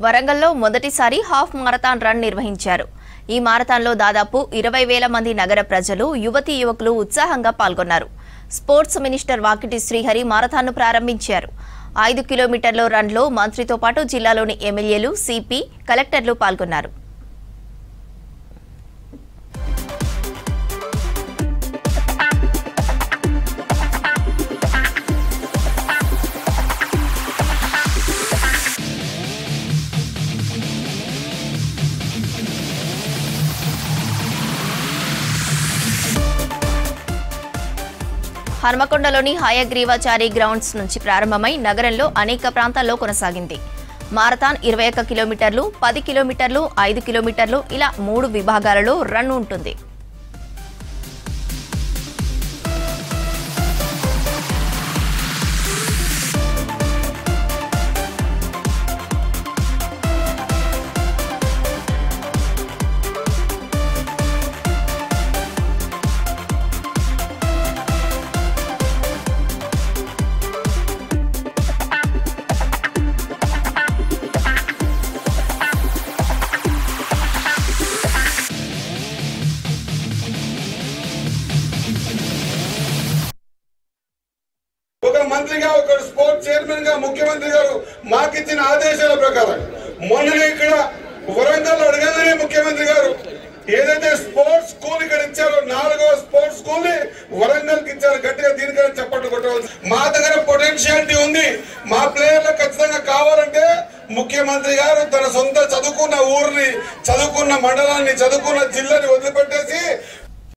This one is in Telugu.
వరంగల్లో మొదటిసారి హాఫ్ మారథాన్ రన్ నిర్వహించారు. ఈ మారథాన్లో దాదాపు 20,000 మంది నగర ప్రజలు, యువతీ యువకులు ఉత్సాహంగా పాల్గొన్నారు. స్పోర్ట్స్ మినిస్టర్ వాకిటి శ్రీహరి మారథాన్ను ప్రారంభించారు. 5 కిలోమీటర్ల రన్లో మంత్రితో పాటు జిల్లాలోని ఎమ్మెల్యేలు, సిపి, కలెక్టర్లు పాల్గొన్నారు. హన్మకొండలోని హయగ్రీవాచారి గ్రౌండ్స్ నుంచి ప్రారంభమై నగరంలో అనేక ప్రాంతాల్లో కొనసాగింది. మారథాన్ 21 కిలోమీటర్లు, 10 కిలోమీటర్లు, 5 కిలోమీటర్లు ఇలా 3 విభాగాలలో రన్ ఉంటుంది. మంత్రిగా ఒక స్పోర్ట్స్ చైర్మన్ గా ముఖ్యమంత్రి గారు మాకిచ్చిన ఆదేశాల ప్రకారం మొన్ననే ఇక్కడ వరంగల్ అడగగానే ముఖ్యమంత్రి గారు ఏదైతే స్పోర్ట్స్ స్కూల్ ఇక్కడ ఇచ్చారో 4వ స్పోర్ట్స్ స్కూల్ ని వరంగల్ కి ఇచ్చారు. గట్టిగా దీనికైనా చప్పట్లు కొట్టవచ్చు. మా దగ్గర పొటెన్షియాలిటీ ఉంది. మా ప్లేయర్లకు ఖచ్చితంగా కావాలంటే ముఖ్యమంత్రి గారు తన సొంత చదువుకున్న ఊరిని, చదువుకున్న మండలాన్ని, చదువుకున్న జిల్లాని వదిలిపెట్టేసి